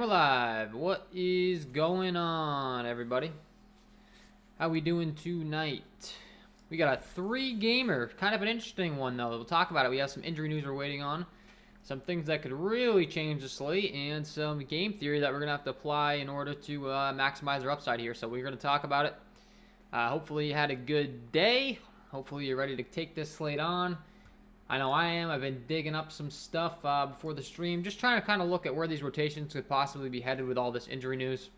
we're live. What is going on, everybody? How we doing tonight? We got a 3-gamer, kind of an interesting one though. We'll talk about it. We have some injury news we're waiting on, some things that could really change the slate, and some game theory that we're gonna have to apply in order to maximize our upside here. So we're gonna talk about it. Hopefully you had a good day. Hopefully you're ready to take this slate on. I know I am. I've been digging up some stuff before the stream, just trying to kind of look at where these rotations could possibly be headed with all this injury news.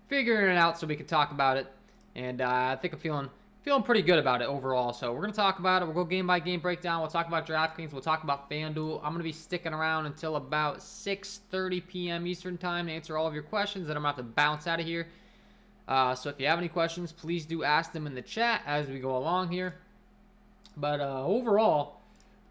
Figuring it out so we can talk about it, and I think I'm feeling pretty good about it overall. So we're gonna talk about it. We'll go game by game breakdown. We'll talk about DraftKings. We'll talk about FanDuel. I'm gonna be sticking around until about 6:30 p.m. Eastern time to answer all of your questions. Then I'm gonna have to bounce out of here. So if you have any questions, please do ask them in the chat as we go along here. But overall,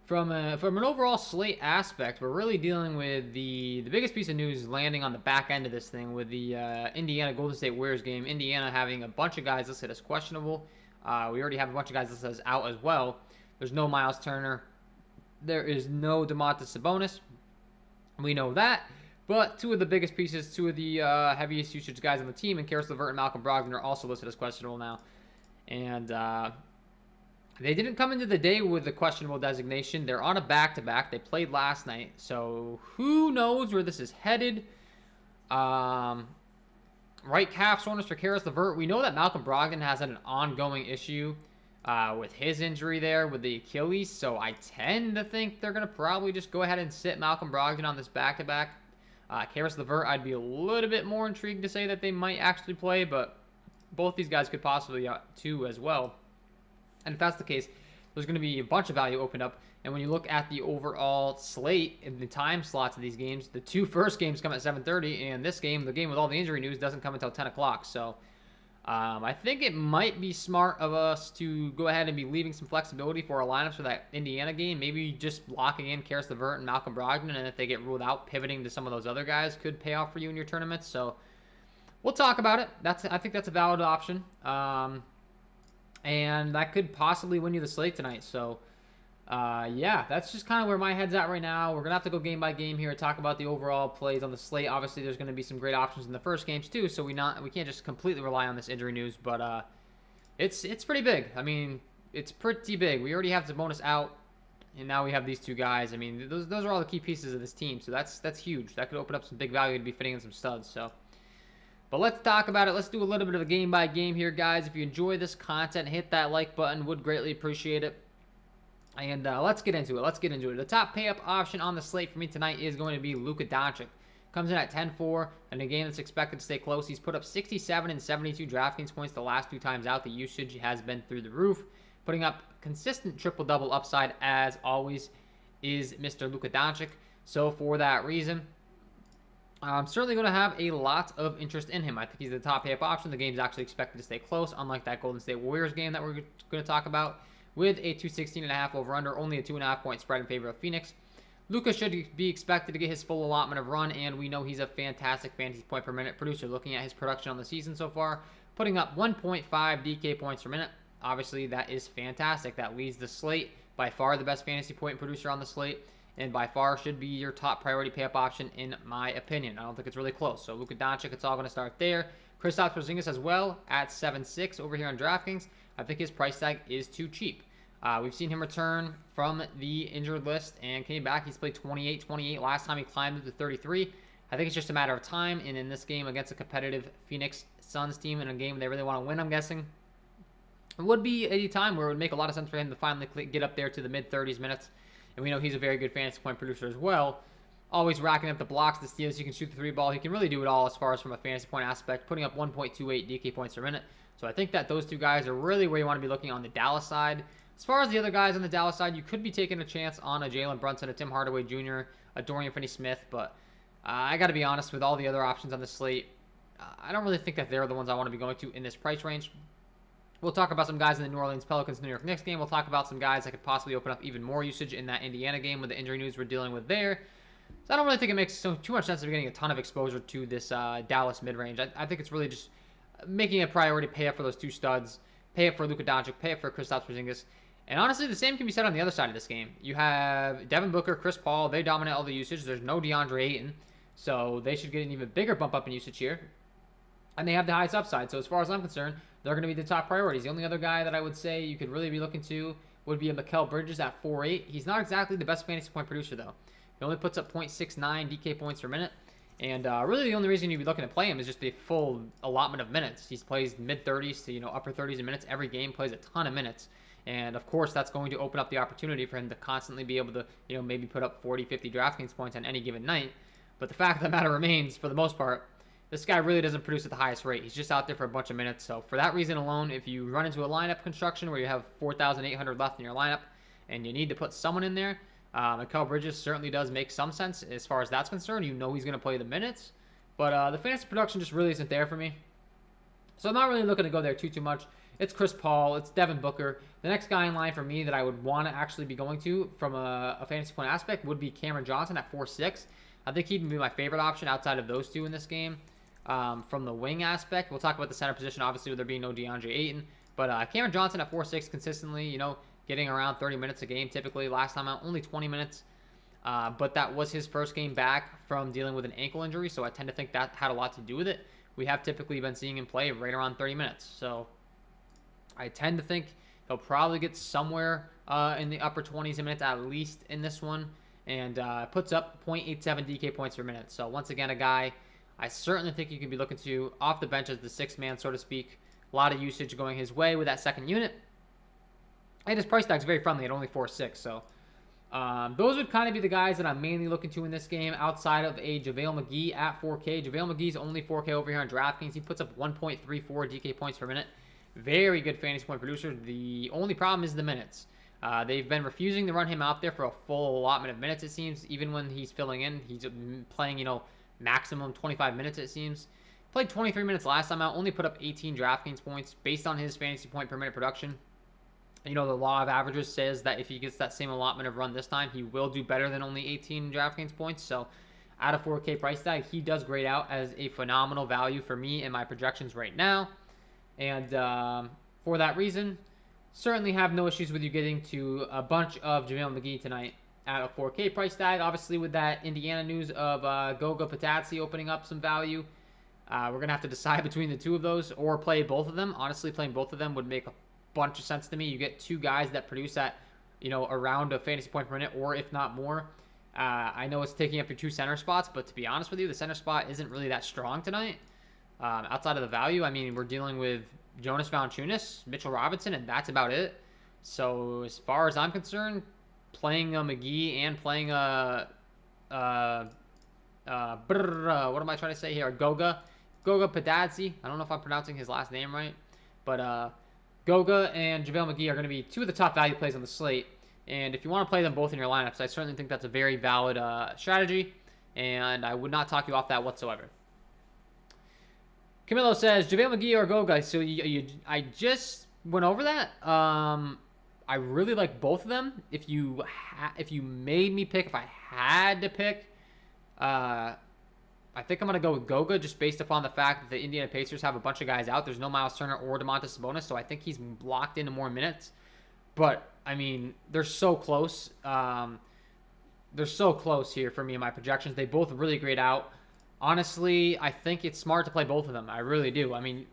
from an overall slate aspect, we're really dealing with the biggest piece of news landing on the back end of this thing with the Indiana Golden State Warriors game. Indiana having a bunch of guys listed as questionable. We already have a bunch of guys listed as out as well. There's no Miles Turner. There is no Domantas Sabonis. We know that. But two of the biggest pieces, two of the heaviest usage guys on the team, and Karis LeVert and Malcolm Brogdon are also listed as questionable now. And they didn't come into the day with the questionable designation. They're on a back-to-back. They played last night. So who knows where this is headed. Right calf soreness for Karis LeVert. We know that Malcolm Brogdon has had an ongoing issue with his injury there with the Achilles. So I tend to think they're going to probably just go ahead and sit Malcolm Brogdon on this back-to-back. Karis LeVert, I'd be a little bit more intrigued to say that they might actually play. But both these guys could possibly too as well. And if that's the case, there's going to be a bunch of value opened up. And when you look at the overall slate and the time slots of these games, the two first games come at 7:30, and this game, the game with all the injury news, doesn't come until 10 o'clock. So I think it might be smart of us to go ahead and be leaving some flexibility for our lineups for that Indiana game. Maybe just locking in Karis LeVert and Malcolm Brogdon, and if they get ruled out, pivoting to some of those other guys could pay off for you in your tournaments. So we'll talk about it. I think that's a valid option. And that could possibly win you the slate tonight. So, yeah, that's just kind of where my head's at right now. We're going to have to go game by game here and talk about the overall plays on the slate. Obviously, there's going to be some great options in the first games, too. So we can't just completely rely on this injury news. But it's pretty big. I mean, it's pretty big. We already have Sabonis out, and now we have these two guys. I mean, those are all the key pieces of this team. So that's huge. That could open up some big value to be fitting in some studs. So. But let's talk about it. Let's do a little bit of a game by game here, guys. If you enjoy this content, hit that like button. Would greatly appreciate it. And let's get into it. The top pay-up option on the slate for me tonight is going to be Luka Doncic. Comes in at 10-4 in a game that's expected to stay close. He's put up 67 and 72 DraftKings points the last two times out. The usage has been through the roof. Putting up consistent triple-double upside, as always, is Mr. Luka Doncic. So for that reason, I'm certainly going to have a lot of interest in him. I think he's the top pay-up option. The game's actually expected to stay close, unlike that Golden State Warriors game that we're going to talk about, with a 216.5 over-under, only a 2.5-point spread in favor of Phoenix. Luka should be expected to get his full allotment of run, and we know he's a fantastic fantasy point per minute producer. Looking at his production on the season so far, putting up 1.5 DK points per minute. Obviously, that is fantastic. That leads the slate. By far the best fantasy point producer on the slate. And by far should be your top priority pay-up option, in my opinion. I don't think it's really close. So Luka Doncic, it's all going to start there. Kristaps Porzingis as well at 7.6 over here on DraftKings. I think his price tag is too cheap. We've seen him return from the injured list and came back. He's played 28 last time he climbed up to 33. I think it's just a matter of time. And in this game against a competitive Phoenix Suns team, in a game they really want to win, I'm guessing, it would be a time where it would make a lot of sense for him to finally get up there to the mid-30s minutes. And we know he's a very good fantasy point producer as well. Always racking up the blocks, the steals. He can shoot the three ball. He can really do it all as far as from a fantasy point aspect, putting up 1.28 DK points per minute. So I think that those two guys are really where you want to be looking on the Dallas side. As far as the other guys on the Dallas side, you could be taking a chance on a Jalen Brunson, a Tim Hardaway Jr., a Dorian Finney-Smith. But I got to be honest, with all the other options on the slate, I don't really think that they're the ones I want to be going to in this price range. We'll talk about some guys in the New Orleans Pelicans, New York Knicks game. We'll talk about some guys that could possibly open up even more usage in that Indiana game with the injury news we're dealing with there. So I don't really think it makes too much sense to be getting a ton of exposure to this Dallas mid-range. I think it's really just making a priority pay up for those two studs, pay up for Luka Doncic, pay up for Kristaps Porzingis. And honestly, the same can be said on the other side of this game. You have Devin Booker, Chris Paul. They dominate all the usage. There's no DeAndre Ayton. So they should get an even bigger bump up in usage here. And they have the highest upside. So as far as I'm concerned, they're going to be the top priorities. The only other guy that I would say you could really be looking to would be a Mikal Bridges at 4.8. He's not exactly the best fantasy point producer, though. He only puts up 0.69 DK points per minute. And really the only reason you'd be looking to play him is just the full allotment of minutes. He plays mid-30s to upper 30s in minutes every game, plays a ton of minutes. And, of course, that's going to open up the opportunity for him to constantly be able to, maybe put up 40, 50 DraftKings points on any given night. But the fact of the matter remains, for the most part, this guy really doesn't produce at the highest rate. He's just out there for a bunch of minutes. So for that reason alone, if you run into a lineup construction where you have 4,800 left in your lineup and you need to put someone in there, Mikal Bridges certainly does make some sense as far as that's concerned. He's going to play the minutes. But the fantasy production just really isn't there for me. So I'm not really looking to go there too much. It's Chris Paul. It's Devin Booker. The next guy in line for me that I would want to actually be going to from a fantasy point aspect would be Cameron Johnson at 4.6. I think he'd be my favorite option outside of those two in this game. From the wing aspect, we'll talk about the center position, obviously, with there being no DeAndre Ayton. But Cameron Johnson at 4.6 consistently, getting around 30 minutes a game typically. Last time out, only 20 minutes. But that was his first game back from dealing with an ankle injury, so I tend to think that had a lot to do with it. We have typically been seeing him play right around 30 minutes. So I tend to think he'll probably get somewhere in the upper 20s a minute at least in this one. And puts up 0.87 DK points per minute. So once again, a guy I certainly think you could be looking to off the bench as the sixth man, so to speak. A lot of usage going his way with that second unit. And his price tag's very friendly at only 4.6. So those would kind of be the guys that I'm mainly looking to in this game outside of a JaVale McGee at 4K. JaVale McGee's only 4K over here on DraftKings. He puts up 1.34 DK points per minute. Very good fantasy point producer. The only problem is the minutes. They've been refusing to run him out there for a full allotment of minutes, it seems. Even when he's filling in, he's playing, maximum 25 minutes, it seems. Played 23 minutes last time out, only put up 18 DraftKings points based on his fantasy point per minute production. The law of averages says that if he gets that same allotment of run this time, he will do better than only 18 DraftKings points. So at a 4K price tag, he does grade out as a phenomenal value for me in my projections right now. And for that reason, certainly have no issues with you getting to a bunch of JaVale McGee tonight at a 4K price tag. Obviously, with that Indiana news of Goga Patazzi opening up some value, we're going to have to decide between the two of those or play both of them. Honestly, playing both of them would make a bunch of sense to me. You get two guys that produce at, around a fantasy point per minute or if not more. I know it's taking up your two center spots, but to be honest with you, the center spot isn't really that strong tonight. Outside of the value, I mean, we're dealing with Jonas Valanciunas, Mitchell Robinson, and that's about it. So as far as I'm concerned, playing a McGee and playing a what am I trying to say here? Goga Patazzi. I don't know if I'm pronouncing his last name right, but Goga and JaVale McGee are going to be two of the top value plays on the slate. And if you want to play them both in your lineups, I certainly think that's a very valid strategy, and I would not talk you off that whatsoever. Camilo says, JaVale McGee or Goga. So I just went over that. I really like both of them. If you made me pick, if I had to pick, I think I'm going to go with Goga just based upon the fact that the Indiana Pacers have a bunch of guys out. There's no Miles Turner or Domantas Sabonis, so I think he's locked into more minutes. But, I mean, they're so close. They're so close here for me in my projections. They both really grade out. Honestly, I think it's smart to play both of them. I really do. I mean,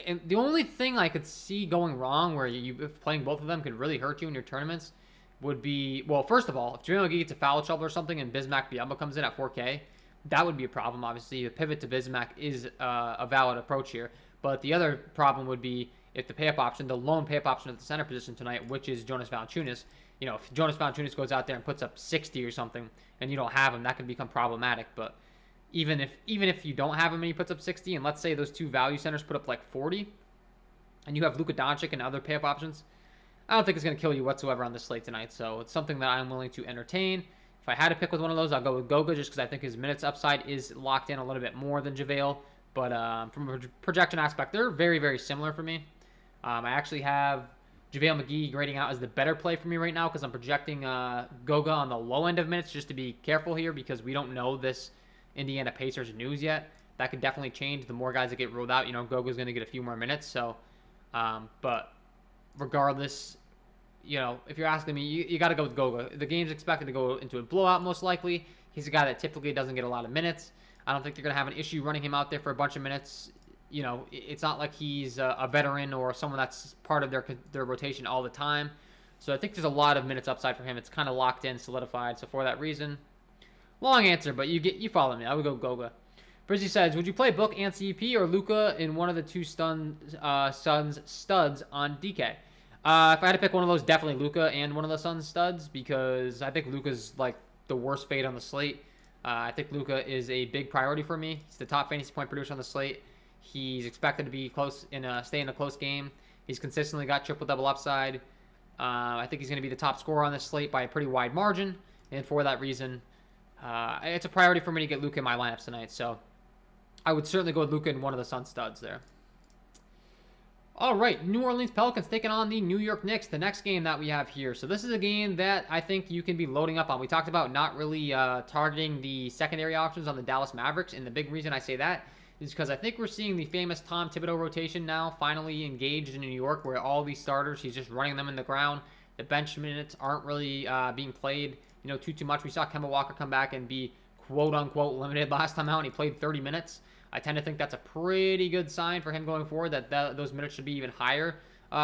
and the only thing I could see going wrong where if playing both of them could really hurt you in your tournaments would be, well, first of all, if JaVale McGee gets a foul trouble or something and Bismack Biyombo comes in at 4K, that would be a problem, obviously. The pivot to Bismack is a valid approach here. But the other problem would be if the pay-up option, the lone pay-up option at the center position tonight, which is Jonas Valanciunas, if Jonas Valanciunas goes out there and puts up 60 or something and you don't have him, that could become problematic. But even if you don't have him and he puts up 60, and let's say those two value centers put up like 40, and you have Luka Doncic and other pay-up options, I don't think it's going to kill you whatsoever on this slate tonight. So it's something that I'm willing to entertain. If I had to pick with one of those, I'll go with Goga just because I think his minutes upside is locked in a little bit more than JaVale. But from a projection aspect, they're very, very similar for me. I actually have JaVale McGee grading out as the better play for me right now because I'm projecting Goga on the low end of minutes just to be careful here because we don't know this Indiana Pacers news yet. That could definitely change the more guys that get ruled out. Goga's going to get a few more minutes. So, but regardless, if you're asking me, you got to go with Goga. The game's expected to go into a blowout most likely. He's a guy that typically doesn't get a lot of minutes. I don't think they're going to have an issue running him out there for a bunch of minutes. You know, it's not like he's a veteran or someone that's part of their rotation all the time. So I think there's a lot of minutes upside for him. It's kind of locked in, solidified. So for that reason, long answer, but you follow me. I would go Goga. Brizzy says, would you play Book and CP or Luka in one of the two Suns studs on DK? If I had to pick one of those, definitely Luka and one of the Suns studs, because I think Luka's like the worst fade on the slate. I think Luka is a big priority for me. He's the top fantasy point producer on the slate. He's expected to be stay in a close game. He's consistently got triple-double upside. I think he's going to be the top scorer on this slate by a pretty wide margin, and for that reason, it's a priority for me to get Luka in my lineups tonight. So I would certainly go with Luka in one of the Sun studs there. All right, New Orleans Pelicans taking on the New York Knicks, the next game that we have here. So this is a game that I think you can be loading up on. We talked about not really targeting the secondary options on the Dallas Mavericks, and the big reason I say that is because I think we're seeing the famous Tom Thibodeau rotation now finally engaged in New York, where all these starters, he's just running them in the ground. The bench minutes aren't really being played, too much. We saw Kemba Walker come back and be quote-unquote limited last time out, and he played 30 minutes. I tend to think that's a pretty good sign for him going forward, that those minutes should be even higher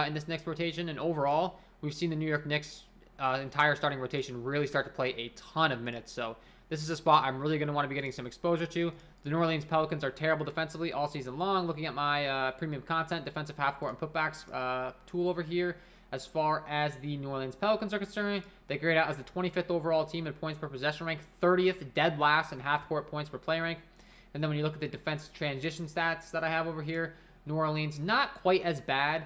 in this next rotation. And overall, we've seen the New York Knicks' entire starting rotation really start to play a ton of minutes. So this is a spot I'm really going to want to be getting some exposure to. The New Orleans Pelicans are terrible defensively all season long. Looking at my premium content, defensive half-court and putbacks tool over here, as far as the New Orleans Pelicans are concerned, they grade out as the 25th overall team in points per possession rank, 30th dead last in half-court points per play rank. And then when you look at the defense transition stats that I have over here, New Orleans not quite as bad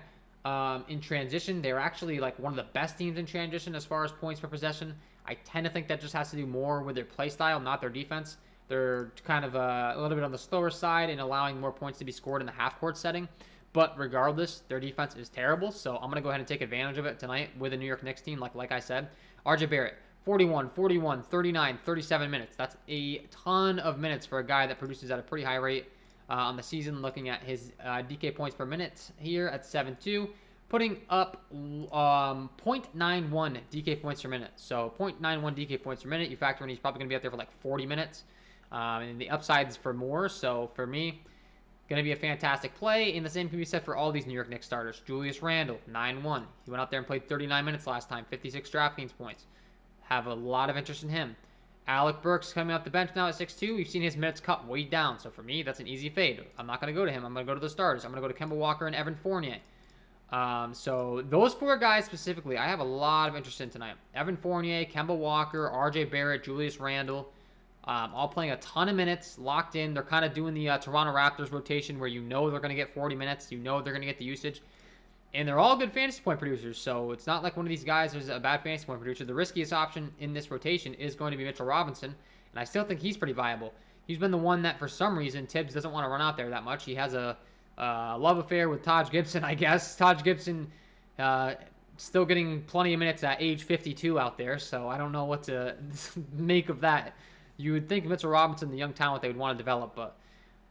in transition. They're actually like one of the best teams in transition as far as points per possession. I tend to think that just has to do more with their play style, not their defense. They're kind of a little bit on the slower side in allowing more points to be scored in the half-court setting. But regardless, their defense is terrible. So I'm going to go ahead and take advantage of it tonight with the New York Knicks team, like I said. RJ Barrett, 41, 41, 39, 37 minutes. That's a ton of minutes for a guy that produces at a pretty high rate on the season. Looking at his DK points per minute here at 7.2, putting up 0.91 DK points per minute. So 0.91 DK points per minute. You factor in he's probably going to be out there for like 40 minutes. And the upside's for more. So for me, going to be a fantastic play. And the same can be said for all these New York Knicks starters. Julius Randle, 9-1. He went out there and played 39 minutes last time, 56 DraftKings points. Have a lot of interest in him. Alec Burks coming off the bench now at 6'2". We've seen his minutes cut way down. So for me, that's an easy fade. I'm not going to go to him. I'm going to go to the starters. I'm going to go to Kemba Walker and Evan Fournier. So those four guys specifically, I have a lot of interest in tonight. Evan Fournier, Kemba Walker, RJ Barrett, Julius Randle. All playing a ton of minutes, locked in. They're kind of doing the Toronto Raptors rotation where they're going to get 40 minutes. They're going to get the usage. And they're all good fantasy point producers, so it's not like one of these guys is a bad fantasy point producer. The riskiest option in this rotation is going to be Mitchell Robinson, and I still think he's pretty viable. He's been the one that, for some reason, Tibbs doesn't want to run out there that much. He has a love affair with Taj Gibson, I guess. Taj Gibson still getting plenty of minutes at age 52 out there, so I don't know what to make of that. You would think Mitchell Robinson, the young talent they would want to develop, but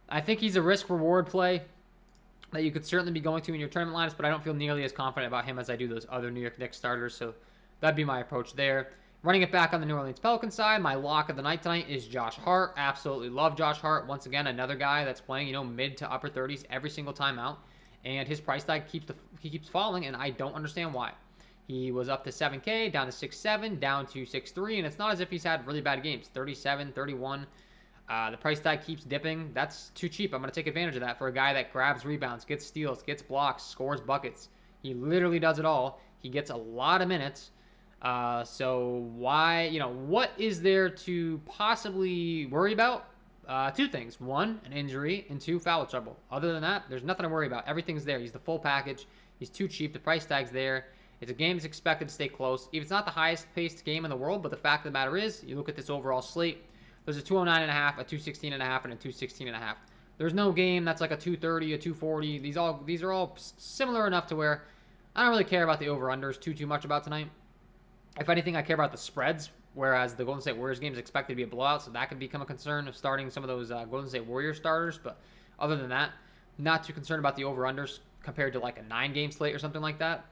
I think he's a risk-reward play that you could certainly be going to in your tournament lineups, but I don't feel nearly as confident about him as I do those other New York Knicks starters, so that'd be my approach there. Running it back on the New Orleans Pelicans side, my lock of the night tonight is Josh Hart. Absolutely love Josh Hart. Once again, another guy that's playing, mid to upper 30s every single time out, and his price tag keeps falling, and I don't understand why. He was up to 7K, down to 6.7, down to 6.3, and it's not as if he's had really bad games. 37, 31. The price tag keeps dipping. That's too cheap. I'm going to take advantage of that for a guy that grabs rebounds, gets steals, gets blocks, scores buckets. He literally does it all. He gets a lot of minutes. So why, what is there to possibly worry about? Two things. One, an injury, and two, foul trouble. Other than that, there's nothing to worry about. Everything's there. He's the full package. He's too cheap. The price tag's there. It's a game that's expected to stay close. If it's not the highest-paced game in the world, but the fact of the matter is, you look at this overall slate, there's a 209.5, a 216.5, and a 216.5. There's no game that's like a 230, a 240. These are all similar enough to where I don't really care about the over-unders too much about tonight. If anything, I care about the spreads, whereas the Golden State Warriors game is expected to be a blowout, so that could become a concern of starting some of those Golden State Warriors starters. But other than that, not too concerned about the over-unders compared to like a 9-game slate or something like that.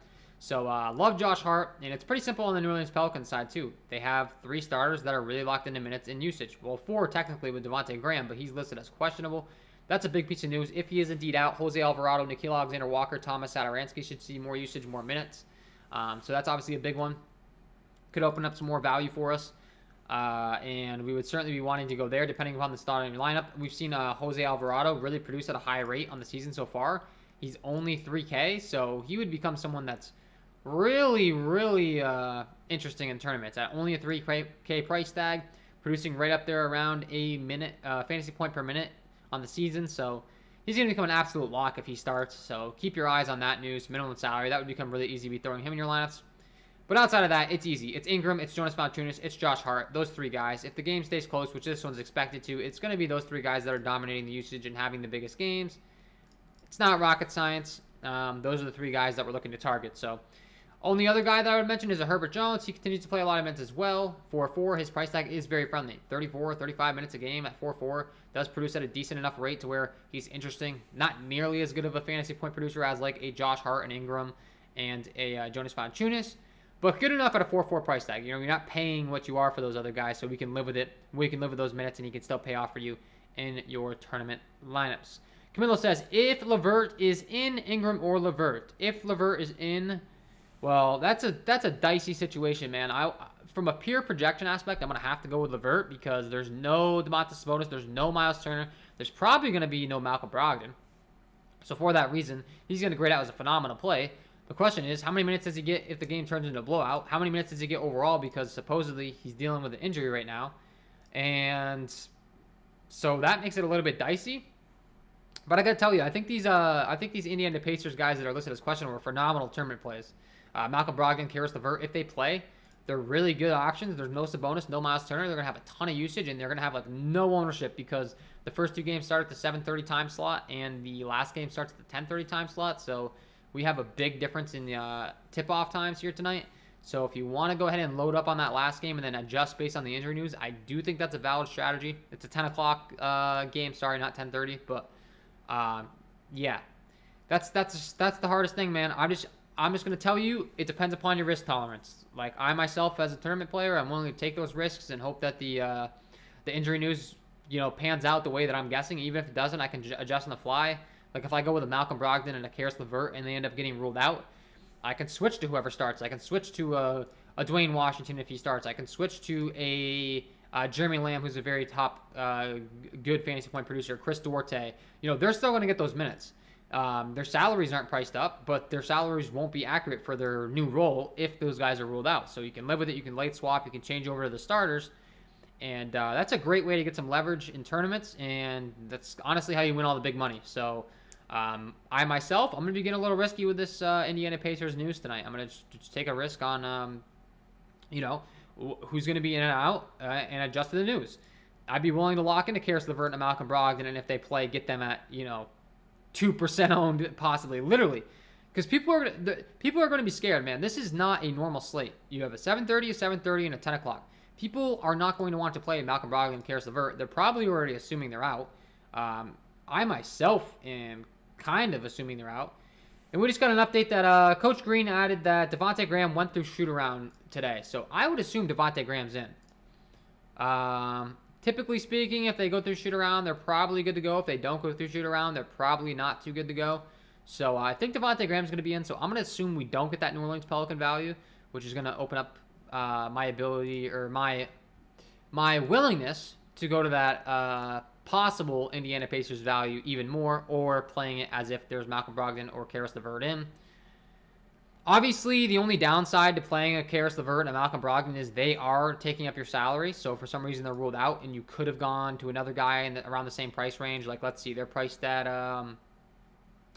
So love Josh Hart, and it's pretty simple on the New Orleans Pelicans side too. They have 3 starters that are really locked into minutes and usage. Well, 4 technically with Devontae Graham, but he's listed as questionable. That's a big piece of news. If he is indeed out, Jose Alvarado, Nickeil Alexander-Walker, Thomas Satoransky should see more usage, more minutes. So that's obviously a big one. Could open up some more value for us. And we would certainly be wanting to go there depending upon the starting lineup. We've seen Jose Alvarado really produce at a high rate on the season so far. He's only 3K, so he would become someone that's really, really interesting in tournaments. At only a 3K price tag, producing right up there around a minute fantasy point per minute on the season. So he's going to become an absolute lock if he starts. So keep your eyes on that news. Minimum salary, that would become really easy to be throwing him in your lineups. But outside of that, it's easy. It's Ingram, it's Jonas Valanciunas, it's Josh Hart. Those 3 guys. If the game stays close, which this one's expected to, it's going to be those 3 guys that are dominating the usage and having the biggest games. It's not rocket science. Those are the 3 guys that we're looking to target. So only other guy that I would mention is a Herbert Jones. He continues to play a lot of minutes as well. 4-4, his price tag is very friendly. 34, 35 minutes a game at 4-4. Does produce at a decent enough rate to where he's interesting. Not nearly as good of a fantasy point producer as like a Josh Hart and Ingram and a Jonas Valanciunas. But good enough at a 4-4 price tag. You know, you're not paying what you are for those other guys, so we can live with it. We can live with those minutes, and he can still pay off for you in your tournament lineups. Camilo says, if LeVert is in, Ingram or LeVert. If LeVert is in, well, that's a dicey situation, man. From a pure projection aspect, I'm going to have to go with LeVert because there's no Domantas Sabonis, there's no Miles Turner, there's probably going to be no Malcolm Brogdon. So for that reason, he's going to grade out as a phenomenal play. The question is, how many minutes does he get if the game turns into a blowout? How many minutes does he get overall? Because supposedly he's dealing with an injury right now. And so that makes it a little bit dicey. But I got to tell you, I think these Indiana Pacers guys that are listed as questionable are phenomenal tournament plays. Malcolm Brogdon, Karis LeVert, if they play, they're really good options. There's no Sabonis, no Miles Turner. They're going to have a ton of usage, and they're going to have like no ownership because the first 2 games start at the 7:30 time slot, and the last game starts at the 10:30 time slot. So we have a big difference in the tip-off times here tonight. So if you want to go ahead and load up on that last game and then adjust based on the injury news, I do think that's a valid strategy. It's a 10 o'clock game. Sorry, not 10:30. But, yeah. That's the hardest thing, man. I'm just going to tell you, it depends upon your risk tolerance. Like, I myself, as a tournament player, I'm willing to take those risks and hope that the injury news, pans out the way that I'm guessing. Even if it doesn't, I can adjust on the fly. Like if I go with a Malcolm Brogdon and a Karis LeVert and they end up getting ruled out, I can switch to whoever starts. I can switch to a Dwayne Washington if he starts. I can switch to a Jeremy Lamb, who's a very top good fantasy point producer. Chris Duarte. They're still going to get those minutes. Their salaries aren't priced up, but their salaries won't be accurate for their new role if those guys are ruled out. So you can live with it. You can late swap. You can change over to the starters. And that's a great way to get some leverage in tournaments. And that's honestly how you win all the big money. So I myself, I'm going to be getting a little risky with this Indiana Pacers news tonight. I'm going to just take a risk on, who's going to be in and out and adjust to the news. I'd be willing to lock into Karis LeVert and Malcolm Brogdon, and if they play, get them at, 2% owned, possibly, literally. Because people are going to be scared, man. This is not a normal slate. You have a 7:30, a 7:30, and a 10 o'clock. People are not going to want to play Malcolm Brogdon and Karis LeVert. They're probably already assuming they're out. I myself am kind of assuming they're out. And we just got an update that Coach Green added that Devontae Graham went through shoot-around today. So I would assume Devontae Graham's in. Typically speaking, if they go through shoot-around, they're probably good to go. If they don't go through shoot-around, they're probably not too good to go. So I think Devontae Graham's going to be in. So I'm going to assume we don't get that New Orleans Pelican value, which is going to open up my ability or my willingness to go to that possible Indiana Pacers value even more, or playing it as if there's Malcolm Brogdon or Karis LeVert in. Obviously, the only downside to playing a Karis LeVert and a Malcolm Brogdon is they are taking up your salary. So if for some reason they're ruled out and you could have gone to another guy around the same price range, like let's see, they're priced at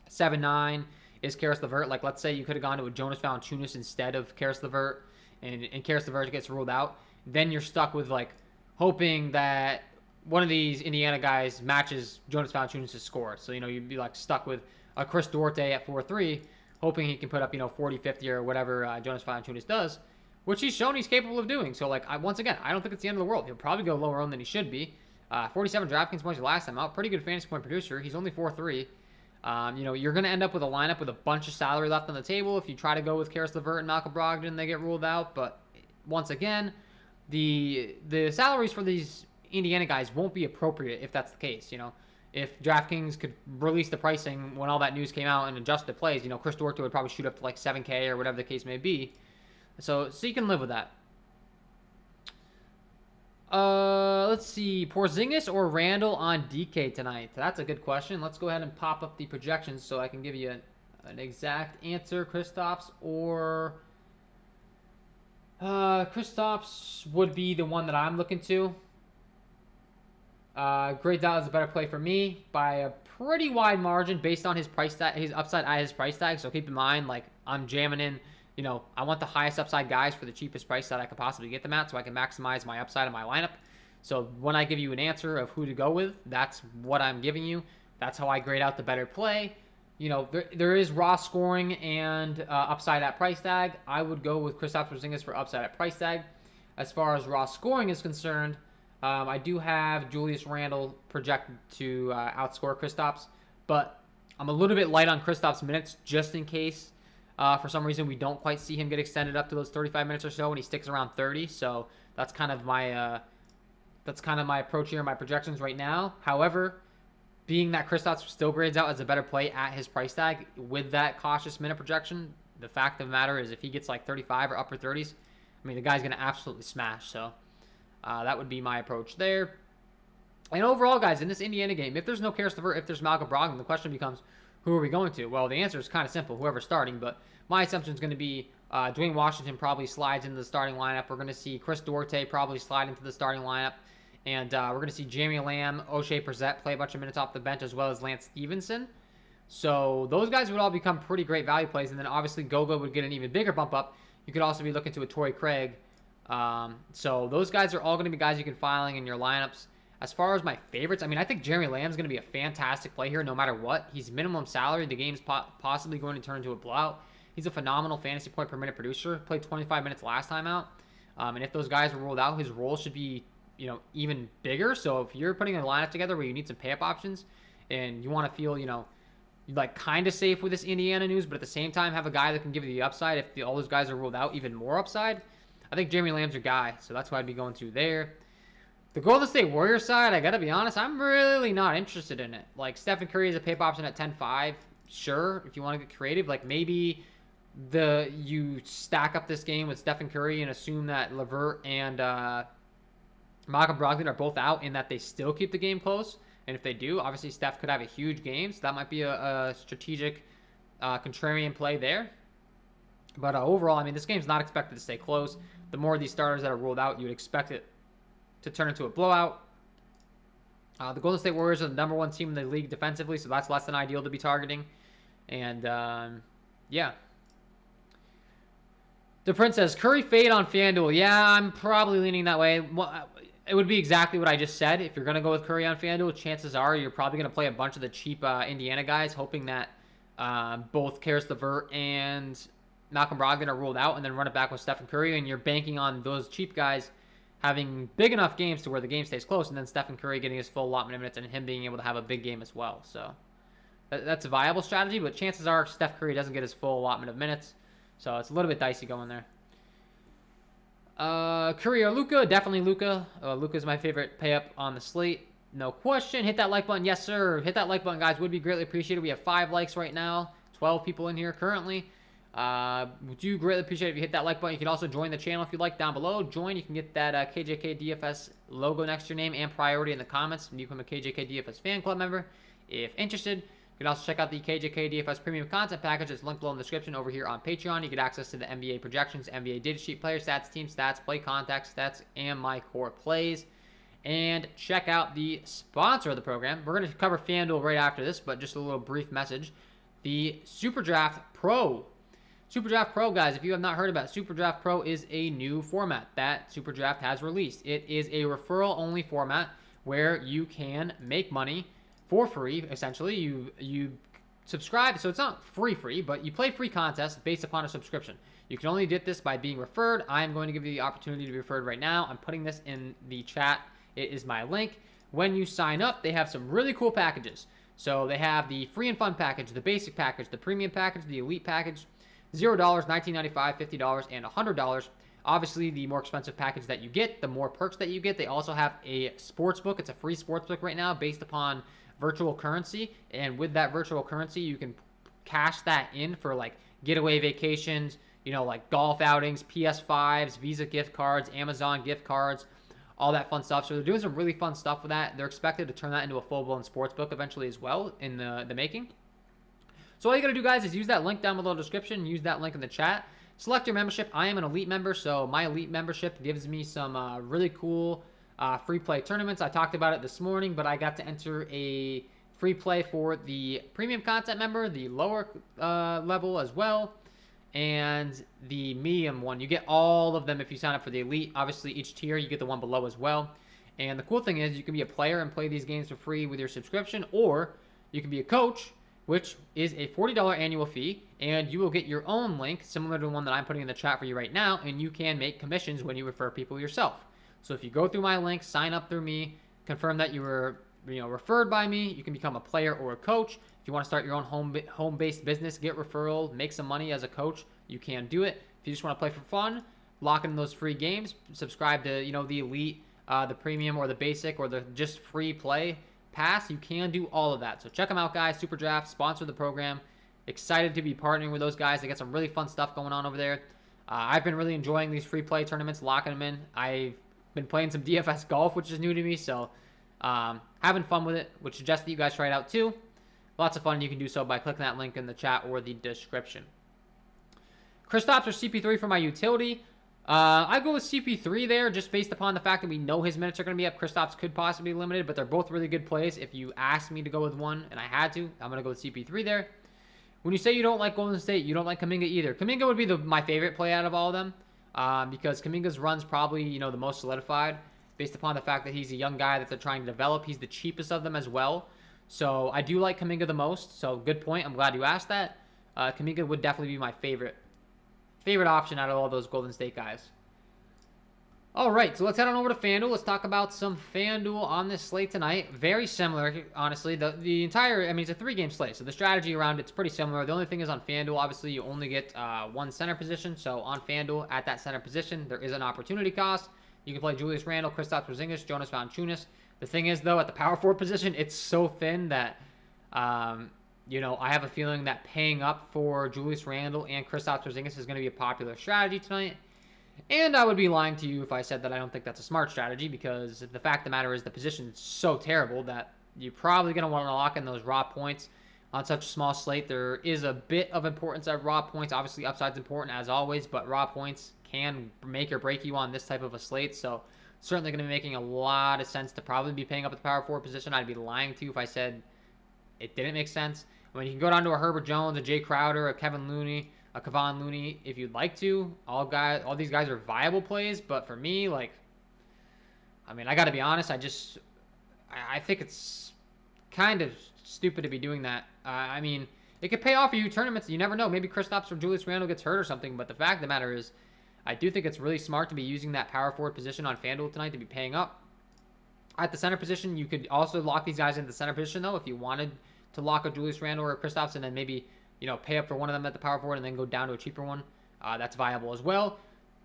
7.9 is Karis LeVert. Like let's say you could have gone to a Jonas Valanciunas instead of Karis LeVert, and Karis LeVert gets ruled out, then you're stuck with like hoping that one of these Indiana guys matches Jonas Valanciunas' score. So, you'd be like stuck with a Chris Duarte at 4.3, hoping he can put up, 40, 50 or whatever Jonas Valanciunas does, which he's shown he's capable of doing. So, once again, I don't think it's the end of the world. He'll probably go lower owned than he should be. 47 DraftKings points last time out. Pretty good fantasy point producer. He's only 4.3. You're going to end up with a lineup with a bunch of salary left on the table if you try to go with Karis LeVert and Malcolm Brogdon and they get ruled out. But once again, the salaries for these Indiana guys won't be appropriate if that's the case. If DraftKings could release the pricing when all that news came out and adjust the plays, Chris Duarte would probably shoot up to like 7K or whatever the case may be. So you can live with that. Let's see. Porzingis or Randall on DK tonight? That's a good question. Let's go ahead and pop up the projections so I can give you an exact answer. Kristaps or Kristaps would be the one that I'm looking to. Grades out is a better play for me by a pretty wide margin based on his price tag, his upside at his price tag. So keep in mind, like, I'm jamming in. I want the highest upside guys for the cheapest price that I could possibly get them at so I can maximize my upside in my lineup. So when I give you an answer of who to go with, that's what I'm giving you. That's how I grade out the better play. There is raw scoring and upside at price tag. I would go with Kristaps Porzingis for upside at price tag. As far as raw scoring is concerned, I do have Julius Randle projected to outscore Kristaps, but I'm a little bit light on Kristaps' minutes just in case. For some reason, we don't quite see him get extended up to those 35 minutes or so, and he sticks around 30. So that's kind of my approach here, my projections right now. However, being that Kristaps still grades out as a better play at his price tag with that cautious minute projection, the fact of the matter is if he gets like 35 or upper 30s, the guy's going to absolutely smash. So that would be my approach there. And overall, guys, in this Indiana game, if there's no Karis LeVert, if there's Malcolm Brogdon, the question becomes, who are we going to? Well, the answer is kind of simple, whoever's starting, but my assumption is going to be Dwayne Washington probably slides into the starting lineup. We're going to see Chris Duarte probably slide into the starting lineup, and we're going to see Jeremy Lamb, O'Shea Brissett play a bunch of minutes off the bench, as well as Lance Stevenson. So those guys would all become pretty great value plays, and then obviously Goga would get an even bigger bump up. You could also be looking to a Torrey Craig. So those guys are all going to be guys you can filing in your lineups. As far as my favorites, I think Jeremy Lamb's going to be a fantastic play here no matter what. He's minimum salary. The game's possibly going to turn into a blowout. He's a phenomenal fantasy point per minute producer. Played 25 minutes last time out. And if those guys are ruled out, his role should be, even bigger. So if you're putting a lineup together where you need some pay-up options and you want to feel, like kind of safe with this Indiana news, but at the same time have a guy that can give you the upside if all those guys are ruled out, even more upside, I think Jeremy Lamb's your guy. So that's what I'd be going to there. The Golden State Warriors side, I got to be honest, I'm really not interested in it. Like, Stephen Curry is a pay-up option at 10.5. Sure, if you want to get creative. Like, maybe you stack up this game with Stephen Curry and assume that LeVert and Malcolm Brogdon are both out and that they still keep the game close. And if they do, obviously Steph could have a huge game. So that might be a strategic contrarian play there. But overall, this game's not expected to stay close. The more of these starters that are ruled out, you would expect it to turn into a blowout. The Golden State Warriors are the number one team in the league defensively, so that's less than ideal to be targeting. And, yeah. The Prince says, Curry fade on FanDuel. Yeah, I'm probably leaning that way. Well, it would be exactly what I just said. If you're going to go with Curry on FanDuel, chances are you're probably going to play a bunch of the cheap Indiana guys, hoping that both Karis LeVert and Malcolm Brogdon are ruled out, and then run it back with Stephen Curry, and you're banking on those cheap guys having big enough games to where the game stays close, and then Stephen Curry getting his full allotment of minutes and him being able to have a big game as well. So that's a viable strategy, but chances are Steph Curry doesn't get his full allotment of minutes. So it's a little bit dicey going there. Curry or Luka? Definitely Luka. Luka's my favorite pay up on the slate. No question. Hit that like button. Yes, sir. Hit that like button, guys. Would be greatly appreciated. We have 5 likes right now. 12 people in here currently. We do greatly appreciate it if you hit that like button. You can also join the channel if you'd like down below. Join. You can get that KJK DFS logo next to your name and priority in the comments. And you become a KJK DFS fan club member if interested. You can also check out the KJK DFS premium content package. It's linked below in the description over here on Patreon. You get access to the NBA projections, NBA data sheet, player stats, team stats, play contact stats, and my core plays. And check out the sponsor of the program. We're going to cover FanDuel right after this, but just a little brief message. The SuperDraft Pro. SuperDraft Pro, guys, if you have not heard about it, SuperDraft Pro is a new format that SuperDraft has released. It is a referral-only format where you can make money for free, essentially. You subscribe, so it's not free, but you play free contests based upon a subscription. You can only get this by being referred. I am going to give you the opportunity to be referred right now. I'm putting this in the chat. It is my link. When you sign up, they have some really cool packages. So they have the free and fun package, the basic package, the premium package, the elite package, $0, $19.95, $50, and $100. Obviously, the more expensive package that you get, the more perks that you get. They also have a sports book. It's a free sports book right now based upon virtual currency. And with that virtual currency, you can cash that in for like getaway vacations, like golf outings, PS5s, Visa gift cards, Amazon gift cards, all that fun stuff. So they're doing some really fun stuff with that. They're expected to turn that into a full-blown sports book eventually as well in the making. So all you got to do, guys, is use that link down below in the description. Use that link in the chat. Select your membership. I am an elite member, so my elite membership gives me some really cool free play tournaments. I talked about it this morning, but I got to enter a free play for the premium content member, the lower level as well, and the medium one. You get all of them if you sign up for the elite. Obviously, each tier, you get the one below as well. And the cool thing is you can be a player and play these games for free with your subscription, or you can be a coach, which is a $40 annual fee, and you will get your own link, similar to the one that I'm putting in the chat for you right now, and you can make commissions when you refer people yourself. So if you go through my link, sign up through me, confirm that you were referred by me, you can become a player or a coach. If you want to start your own home-based business, get referral, make some money as a coach, you can do it. If you just want to play for fun, lock in those free games, subscribe to the elite, the premium, or the basic, or the just free play pass, you can do all of that. So check them out, guys. Super Draft, sponsor the program. Excited to be partnering with those guys. They got some really fun stuff going on over there. I've been really enjoying these free play tournaments, locking them in. I've been playing some DFS golf, which is new to me, so having fun with it. Would suggest that you guys try it out too. Lots of fun. You can do so by clicking that link in the chat or the description. Kristaps or CP3 for my utility. I go with CP3 there just based upon the fact that we know his minutes are going to be up. Kristaps could possibly be limited, but they're both really good plays. If you asked me to go with one and I had to, I'm going to go with CP3 there. When you say you don't like Golden State, you don't like Kuminga either. Kuminga would be my favorite play out of all of them because Kuminga's run's probably the most solidified based upon the fact that he's a young guy that they're trying to develop. He's the cheapest of them as well. So I do like Kuminga the most. So good point. I'm glad you asked that. Kuminga would definitely be my favorite option out of all those Golden State guys. All right, so let's head on over to FanDuel. Let's talk about some FanDuel on this slate tonight. Very similar, honestly. The entire, it's a 3-game slate, so the strategy around it's pretty similar. The only thing is on FanDuel, obviously, you only get one center position. So on FanDuel, at that center position, there is an opportunity cost. You can play Julius Randle, Kristaps Porzingis, Jonas Valanciunas. The thing is, though, at the power forward position, it's so thin that I have a feeling that paying up for Julius Randle and Kristaps Porzingis is going to be a popular strategy tonight. And I would be lying to you if I said that I don't think that's a smart strategy, because the fact of the matter is the position is so terrible that you're probably going to want to lock in those raw points on such a small slate. There is a bit of importance at raw points. Obviously, upside's important as always, but raw points can make or break you on this type of a slate. So certainly going to be making a lot of sense to probably be paying up at the power forward position. I'd be lying to you if I said it didn't make sense. I mean, you can go down to a Herbert Jones, a Jay Crowder, a Kevin Looney, a Kevon Looney if you'd like to. All these guys are viable plays, but for me, I got to be honest. I think it's kind of stupid to be doing that. It could pay off for you tournaments. You never know. Maybe Kristaps or Julius Randle gets hurt or something. But the fact of the matter is, I do think it's really smart to be using that power forward position on FanDuel tonight to be paying up. At the center position, you could also lock these guys into the center position, though, if you wanted to lock a Julius Randle or a Kristaps and then maybe pay up for one of them at the power forward and then go down to a cheaper one. That's viable as well.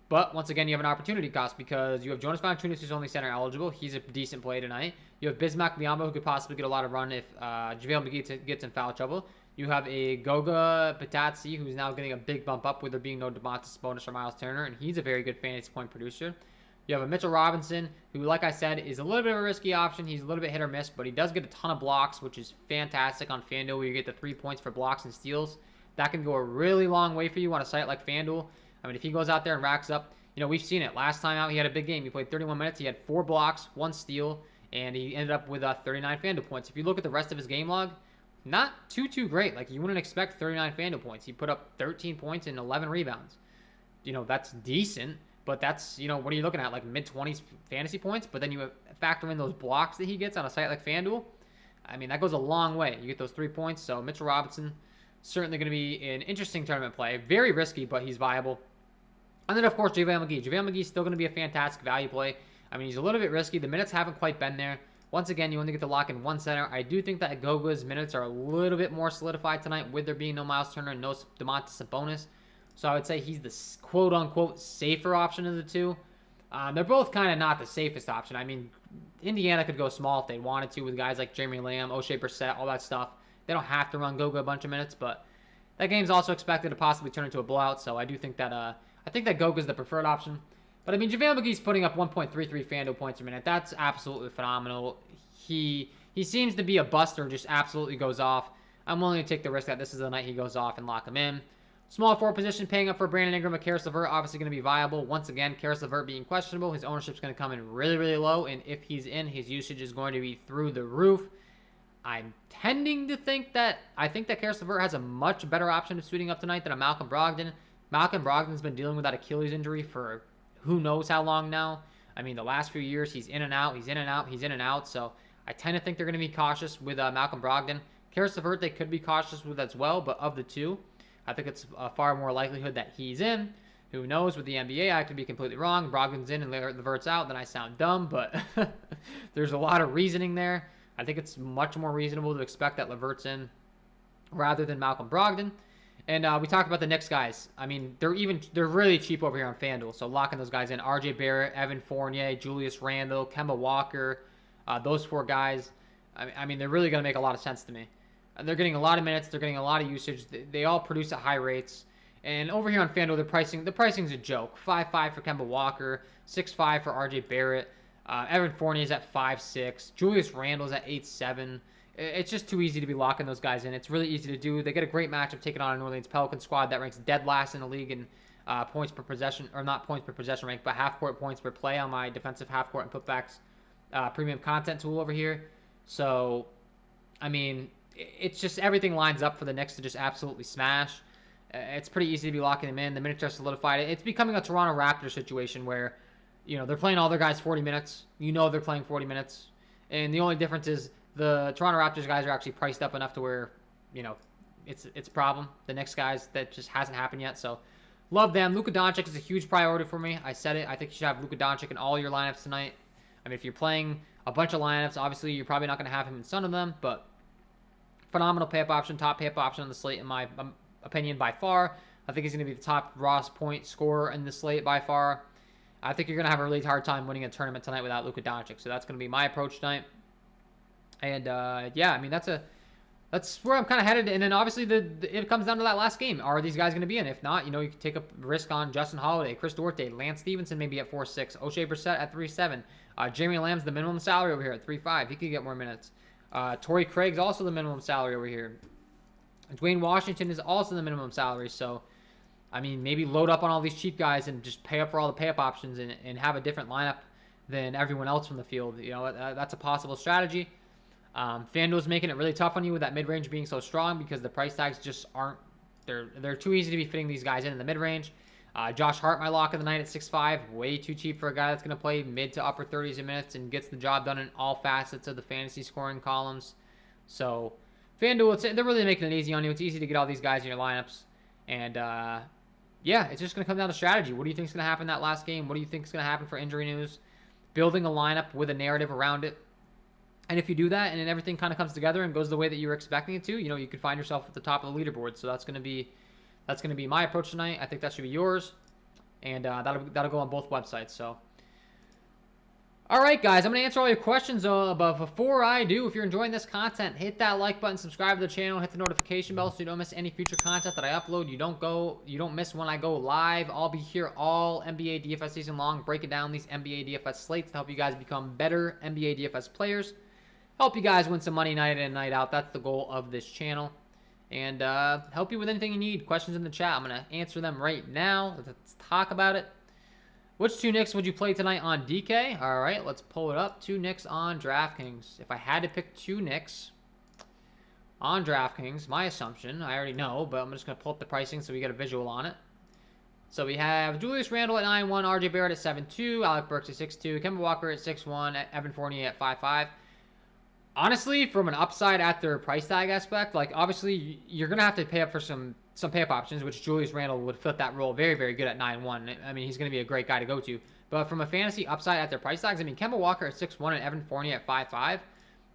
But once again, you have an opportunity cost because you have Jonas Valanciunas, who's only center eligible. He's a decent play tonight. You have Bismack Biyombo, who could possibly get a lot of run if JaVale McGee gets in foul trouble. You have a Goga Bitadze, who's now getting a big bump up with there being no Domantas Sabonis or Miles Turner, and he's a very good fantasy point producer. You have a Mitchell Robinson, who, like I said, is a little bit of a risky option. He's a little bit hit or miss, but he does get a ton of blocks, which is fantastic on FanDuel, where you get the 3 points for blocks and steals. That can go a really long way for you on a site like FanDuel. If he goes out there and racks up, we've seen it. Last time out, he had a big game. He played 31 minutes. He had 4 blocks, 1 steal, and he ended up with 39 FanDuel points. If you look at the rest of his game log, not too great. You wouldn't expect 39 FanDuel points. He put up 13 points and 11 rebounds. That's decent. But that's, what are you looking at? Mid-20s fantasy points? But then you factor in those blocks that he gets on a site like FanDuel. That goes a long way. You get those 3 points. So Mitchell Robinson, certainly going to be an interesting tournament play. Very risky, but he's viable. And then, of course, JaVale McGee. JaVale McGee is still going to be a fantastic value play. He's a little bit risky. The minutes haven't quite been there. Once again, you only get to lock in one center. I do think that Goga's minutes are a little bit more solidified tonight with there being no Miles Turner and no Domantas Sabonis. So I would say he's the quote-unquote safer option of the two. They're both kind of not the safest option. I mean, Indiana could go small if they wanted to with guys like Jeremy Lamb, O'Shea Brissett, all that stuff. They don't have to run Goga a bunch of minutes, but that game's also expected to possibly turn into a blowout. So I do think that Goga's the preferred option. But I mean, JaVale McGee's putting up 1.33 FanDuel points a minute. That's absolutely phenomenal. He seems to be a buster and just absolutely goes off. I'm willing to take the risk that this is the night he goes off and lock him in. Small forward position, paying up for Brandon Ingram, but Karis LeVert obviously going to be viable. Once again, Karis LeVert being questionable, his ownership's going to come in really, really low, and if he's in, his usage is going to be through the roof. I'm tending to think that Karis LeVert has a much better option of suiting up tonight than a Malcolm Brogdon. Malcolm Brogdon's been dealing with that Achilles injury for who knows how long now. I mean, the last few years, he's in and out, he's in and out, he's in and out, so I tend to think they're going to be cautious with Malcolm Brogdon. Karis LeVert, they could be cautious with as well, but of the two, I think it's a far more likelihood that he's in. Who knows? With the NBA, I could be completely wrong. Brogdon's in and LeVert's out, then I sound dumb, but there's a lot of reasoning there. I think it's much more reasonable to expect that LeVert's in rather than Malcolm Brogdon. And we talked about the Knicks guys. I mean, they're really cheap over here on FanDuel, so locking those guys in. RJ Barrett, Evan Fournier, Julius Randle, Kemba Walker, those four guys. I mean, they're really going to make a lot of sense to me. They're getting a lot of minutes. They're getting a lot of usage. They all produce at high rates. And over here on FanDuel, the pricing's a joke. 5.5 for Kemba Walker, 6.5 for RJ Barrett. Evan Fournier's at 5.6. Julius Randle's at 8.7. It's just too easy to be locking those guys in. It's really easy to do. They get a great matchup taking on a New Orleans Pelican squad that ranks dead last in the league in points per possession, or not points per possession rank, but half-court points per play on my defensive half-court and putbacks premium content tool over here. So, I mean, it's just everything lines up for the Knicks to just absolutely smash. It's pretty easy to be locking them in. The minutes are solidified. It's becoming a Toronto Raptors situation where, you know, they're playing all their guys 40 minutes. You know they're playing 40 minutes. And the only difference is the Toronto Raptors guys are actually priced up enough to where, you know, it's a problem. The Knicks guys, that just hasn't happened yet. So, love them. Luka Doncic is a huge priority for me. I said it. I think you should have Luka Doncic in all your lineups tonight. I mean, if you're playing a bunch of lineups, obviously you're probably not going to have him in some of them, but phenomenal pay-up option, top pay-up option on the slate in my opinion by far. I think he's going to be the top Ross point scorer in the slate by far. I think you're going to have a really hard time winning a tournament tonight without Luka Doncic, so that's going to be my approach tonight. And yeah, I mean, that's where I'm kind of headed. And then obviously it comes down to that last game. Are these guys going to be in? If not, you know, you can take a risk on Justin Holiday, Chris Duarte, Lance Stevenson maybe at 4.6, O'Shea Brissett at 3.7. Jeremy Lamb's the minimum salary over here at 3.5. He could get more minutes. Torrey Craig's also the minimum salary over here. Dwayne Washington is also the minimum salary. So, I mean, maybe load up on all these cheap guys and just pay up for all the pay-up options and have a different lineup than everyone else from the field. You know, that's a possible strategy. FanDuel's making it really tough on you with that mid-range being so strong because the price tags just aren't, they're too easy to be fitting these guys in the mid-range. Josh Hart, my lock of the night at 6.5, way too cheap for a guy that's going to play mid to upper 30s in minutes and gets the job done in all facets of the fantasy scoring columns. So, FanDuel, they're really making it easy on you. It's easy to get all these guys in your lineups. And, yeah, it's just going to come down to strategy. What do you think is going to happen that last game? What do you think is going to happen for injury news? Building a lineup with a narrative around it. And if you do that and then everything kind of comes together and goes the way that you were expecting it to, you know, you could find yourself at the top of the leaderboard. So that's going to be my approach tonight. I think that should be yours. And that'll go on both websites. So, all right, guys, I'm going to answer all your questions, but before I do, if you're enjoying this content, hit that like button, subscribe to the channel, hit the notification bell so you don't miss any future content that I upload. You don't miss when I go live. I'll be here all NBA DFS season long, breaking down these NBA DFS slates to help you guys become better NBA DFS players. Help you guys win some money night in and night out. That's the goal of this channel. And help you with anything you need. Questions in the chat. I'm going to answer them right now. Let's talk about it. Which two Knicks would you play tonight on DK? All right, let's pull it up. Two Knicks on DraftKings. If I had to pick two Knicks on DraftKings, my assumption, I already know, but I'm just going to pull up the pricing so we get a visual on it. So we have Julius Randle at 9.1, RJ Barrett at 7.2, Alec Burks at 6.2, Kemba Walker at 6.1, Evan Fournier at 5.5. Honestly, from an upside at their price tag aspect, like, obviously, you're going to have to pay up for some some pay-up options, which Julius Randle would fit that role very, very good at 9-1. I mean, he's going to be a great guy to go to. But from a fantasy upside at their price tags, I mean, Kemba Walker at 6-1 and Evan Fournier at 5-5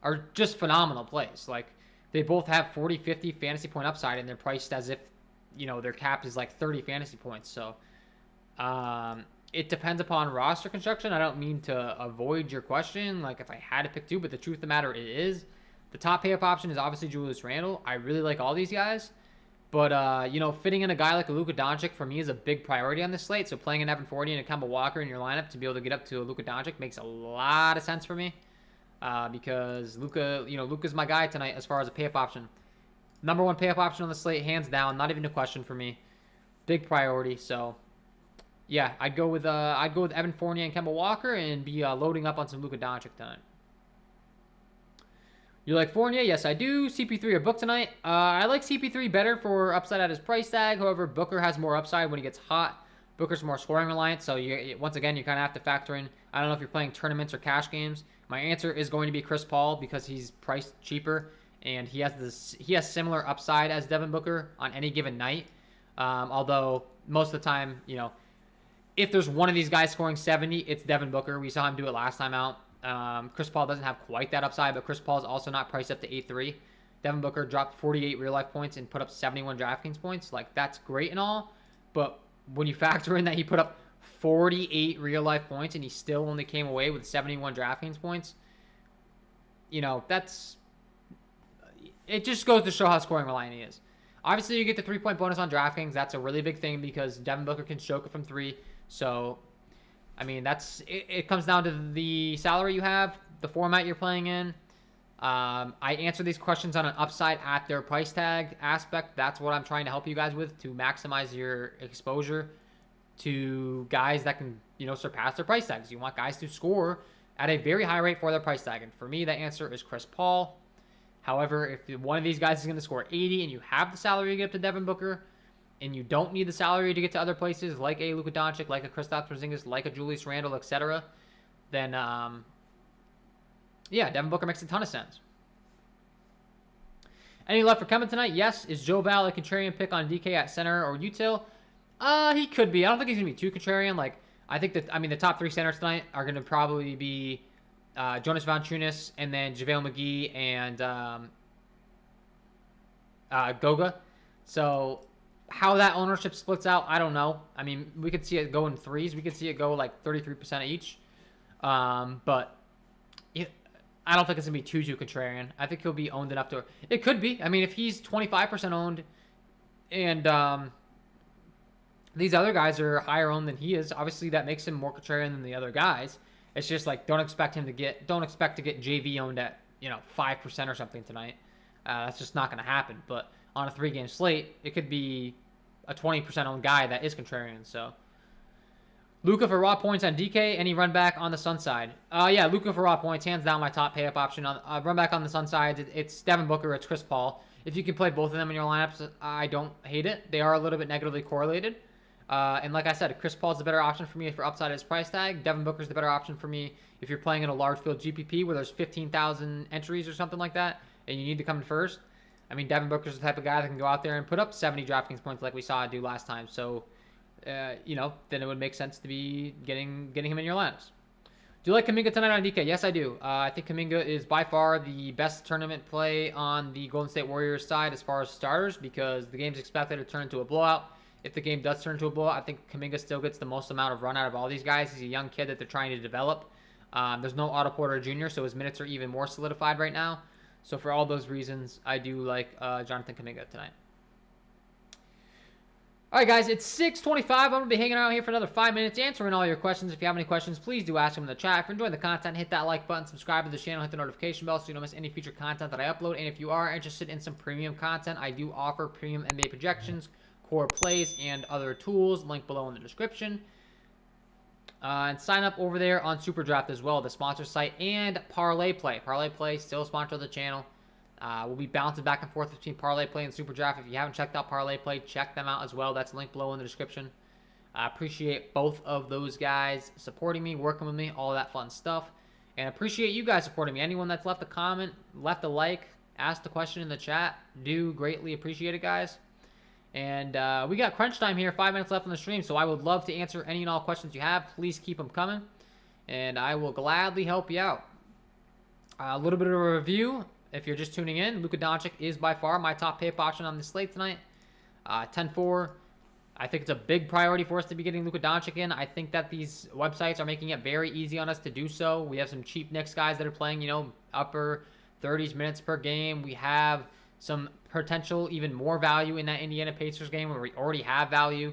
are just phenomenal plays. Like, they both have 40, 50 fantasy point upside, and they're priced as if, their cap is like 30 fantasy points. So, it depends upon roster construction. I don't mean to avoid your question, like if I had to pick two, but the truth of the matter is the top pay-up option is obviously Julius Randle. I really like all these guys. But, fitting in a guy like a Luka Doncic for me is a big priority on this slate. So playing an Evan Fournier and a Kemba Walker in your lineup to be able to get up to a Luka Doncic makes a lot of sense for me. Because Luka's my guy tonight as far as a pay-up option. Number one pay-up option on the slate, hands down. Not even a question for me. Big priority, so... yeah, I'd go with Evan Fournier and Kemba Walker and be loading up on some Luka Doncic tonight. You like Fournier? Yes, I do. CP3 or Book tonight? I like CP3 better for upside at his price tag. However, Booker has more upside when he gets hot. Booker's more scoring reliant, so once again, you kind of have to factor in. I don't know if you're playing tournaments or cash games. My answer is going to be Chris Paul because he's priced cheaper and he has similar upside as Devin Booker on any given night. Although most of the time, if there's one of these guys scoring 70, it's Devin Booker. We saw him do it last time out. Chris Paul doesn't have quite that upside, but Chris Paul is also not priced up to 8-3. Devin Booker dropped 48 real-life points and put up 71 DraftKings points. Like, that's great and all, but when you factor in that he put up 48 real-life points and he still only came away with 71 DraftKings points, it just goes to show how scoring reliant he is. Obviously, you get the 3-point bonus on DraftKings. That's a really big thing because Devin Booker can choke it from 3. So, I mean, it comes down to the salary you have, the format you're playing in. I answer these questions on an upside at their price tag aspect. That's what I'm trying to help you guys with to maximize your exposure to guys that can, surpass their price tags. You want guys to score at a very high rate for their price tag. And for me, that answer is Chris Paul. However, if one of these guys is going to score 80 and you have the salary to get up to Devin Booker, and you don't need the salary to get to other places like a Luka Doncic, like a Kristaps Porzingis, like a Julius Randle, etc., then, Devin Booker makes a ton of sense. Any left for Kemba tonight? Yes. Is Joe Val a contrarian pick on DK at center or util? He could be. I don't think he's going to be too contrarian. Like, I think that, the top 3 centers tonight are going to probably be Jonas Valanciunas and then JaVale McGee and Goga. So... how that ownership splits out, I don't know. I mean, we could see it go in threes. We could see it go like 33% each. But I don't think it's going to be too contrarian. I think he'll be owned enough to... it could be. I mean, if he's 25% owned and these other guys are higher owned than he is, obviously that makes him more contrarian than the other guys. It's just like, don't expect to get JV owned at, 5% or something tonight. That's just not going to happen. But on a 3-game slate, it could be a 20% owned guy that is contrarian. So, Luka for raw points on DK. Any run back on the Sun side? Luka for raw points, hands down my top pay-up option. On run back on the Sun side, it's Devin Booker, it's Chris Paul. If you can play both of them in your lineups, I don't hate it. They are a little bit negatively correlated. And like I said, Chris Paul's the better option for me for upside at his price tag. Devin Booker's the better option for me if you're playing in a large field GPP where there's 15,000 entries or something like that, and you need to come in first. I mean, Devin Booker's the type of guy that can go out there and put up 70 DraftKings points like we saw it do last time. So, then it would make sense to be getting him in your lineups. Do you like Kuminga tonight on DK? Yes, I do. I think Kuminga is by far the best tournament play on the Golden State Warriors side as far as starters because the game's expected to turn into a blowout. If the game does turn into a blowout, I think Kuminga still gets the most amount of run out of all these guys. He's a young kid that they're trying to develop. There's no Otto Porter Jr., so his minutes are even more solidified right now. So for all those reasons, I do like Jonathan Kuminga tonight. All right, guys, it's 6:25. I'm going to be hanging out here for another 5 minutes answering all your questions. If you have any questions, please do ask them in the chat. If you're enjoying the content, hit that like button, subscribe to the channel, hit the notification bell so you don't miss any future content that I upload. And if you are interested in some premium content, I do offer premium NBA projections, core plays, and other tools. Link below in the description. And sign up over there on Super Draft as well, the sponsor site, and Parlay Play. Parlay Play, still a sponsor of the channel. We'll be bouncing back and forth between Parlay Play and Super Draft. If you haven't checked out Parlay Play, check them out as well. That's linked below in the description. I appreciate both of those guys supporting me, working with me, all that fun stuff. And appreciate you guys supporting me. Anyone that's left a comment, left a like, asked a question in the chat, do greatly appreciate it, guys. And we got crunch time here, 5 minutes left on the stream, so I would love to answer any and all questions you have. Please keep them coming, and I will gladly help you out. A little bit of a review. If you're just tuning in, Luka Doncic is by far my top pay option on the slate tonight. 10-4. I think it's a big priority for us to be getting Luka Doncic in. I think that these websites are making it very easy on us to do so. We have some cheap Knicks guys that are playing, upper 30s minutes per game. We have some potential even more value in that Indiana Pacers game where we already have value.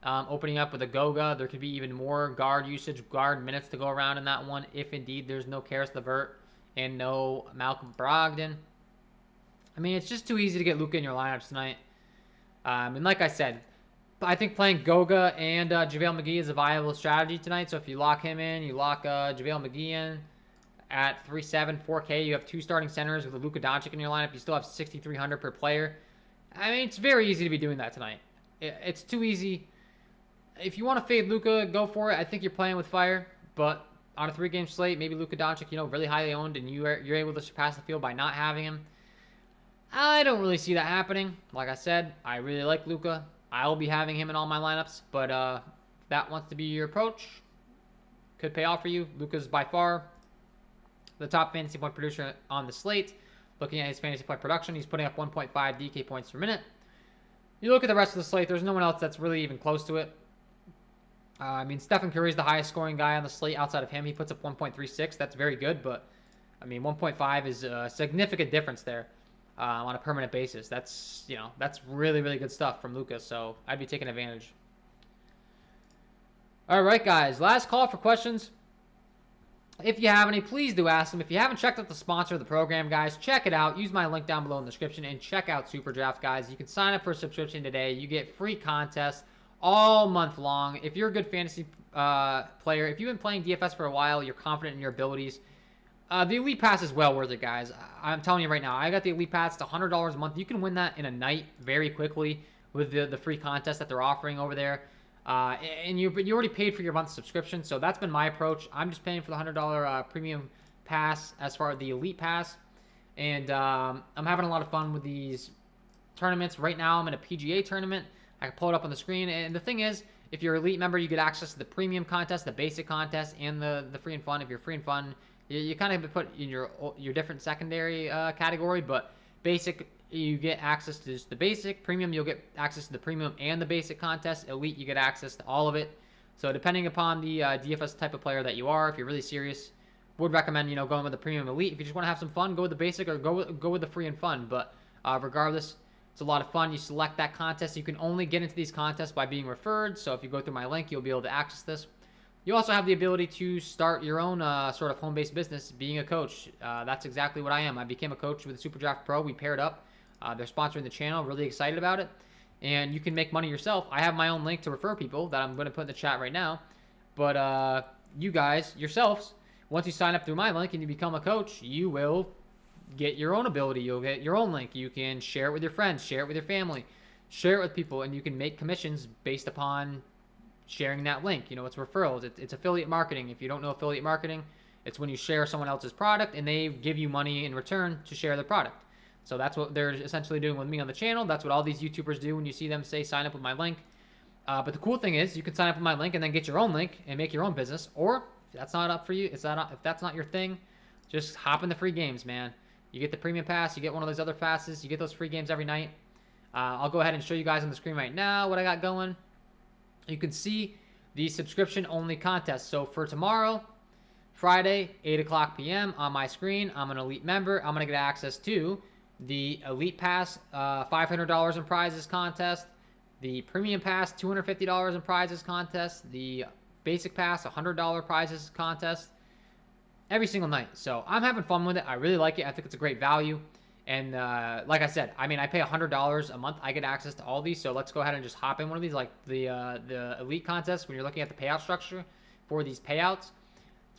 Opening up with a Goga, there could be even more guard usage, guard minutes to go around in that one if indeed there's no Karis LeVert and no Malcolm Brogdon. I mean, it's just too easy to get Luka in your lineups tonight. And like I said, I think playing Goga and JaVale McGee is a viable strategy tonight. So if you lock him in, you lock JaVale McGee in at 3.7, 4K. You have two starting centers with Luka Doncic in your lineup. You still have 6,300 per player. I mean, it's very easy to be doing that tonight. It's too easy. If you want to fade Luka, go for it. I think you're playing with fire. But on a 3-game slate, maybe Luka Doncic, really highly owned, and you're able to surpass the field by not having him. I don't really see that happening. Like I said, I really like Luka. I'll be having him in all my lineups, but if that wants to be your approach, could pay off for you. Luka's by far the top fantasy point producer on the slate. Looking at his fantasy point production, he's putting up 1.5 DK points per minute. You look at the rest of the slate, there's no one else that's really even close to it. I mean, Stephen Curry's the highest scoring guy on the slate outside of him. He puts up 1.36. That's very good, but, I mean, 1.5 is a significant difference there. On a permanent basis. That's really, really good stuff from Luka, so I'd be taking advantage. All right, guys, last call for questions. If you have any, please do ask them. If you haven't checked out the sponsor of the program, guys, check it out. Use my link down below in the description and check out Super Draft, guys. You can sign up for a subscription today. You get free contests all month long. If you're a good fantasy player, if you've been playing DFS for a while, you're confident in your abilities, the Elite Pass is well worth it, guys. I'm telling you right now, I got the Elite Pass. It's $100 a month. You can win that in a night very quickly with the free contest that they're offering over there. And you already paid for your month's subscription, so that's been my approach. I'm just paying for the $100 premium pass as far as the Elite Pass. And I'm having a lot of fun with these tournaments. Right now, I'm in a PGA tournament. I can pull it up on the screen. And the thing is, if you're an Elite member, you get access to the premium contest, the basic contest, and the free and fun. If you're free and fun, you kind of put in your different secondary category, but basic, you get access to just the basic. Premium, you'll get access to the premium and the basic contest. Elite, you get access to all of it. So depending upon the DFS type of player that you are, if you're really serious, would recommend going with the premium Elite. If you just want to have some fun, go with the basic or go with the free and fun. But regardless, it's a lot of fun. You select that contest. You can only get into these contests by being referred. So if you go through my link, you'll be able to access this. You also have the ability to start your own sort of home-based business, being a coach. That's exactly what I am. I became a coach with Super Draft Pro. We paired up. They're sponsoring the channel. Really excited about it. And you can make money yourself. I have my own link to refer people that I'm going to put in the chat right now. But you guys, yourselves, once you sign up through my link and you become a coach, you will get your own ability. You'll get your own link. You can share it with your friends, share it with your family, share it with people, and you can make commissions based upon sharing that link. It's referrals. It's affiliate marketing. If you don't know affiliate marketing, it's when you share someone else's product and they give you money in return to share the product. So that's what they're essentially doing with me on the channel. That's what all these YouTubers do when you see them say sign up with my link. But the cool thing is you can sign up with my link and then get your own link and make your own business. Or if that's not up for you, if that's not your thing, just hop in the free games, man. You get the premium pass, you get one of those other passes, you get those free games every night. I'll go ahead and show you guys on the screen right now what I got going. You can see the subscription-only contest. So for tomorrow, Friday, 8 o'clock p.m. on my screen, I'm an Elite member. I'm going to get access to the Elite Pass, $500 in prizes contest, the Premium Pass, $250 in prizes contest, the Basic Pass, $100 prizes contest, every single night. So I'm having fun with it. I really like it. I think it's a great value. And like I said, I mean, I pay $100 a month. I get access to all these. So let's go ahead and just hop in one of these, like the Elite contest. When you're looking at the payout structure for these payouts,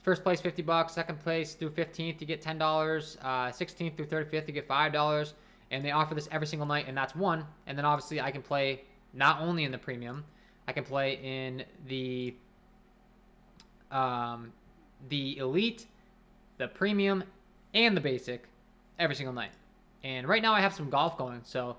first place $50, second place through 15th you get $10, 16th through 35th you get $5, and they offer this every single night, and that's one. And then obviously I can play not only in the premium, I can play in the Elite, the premium, and the basic every single night. And right now I have some golf going, so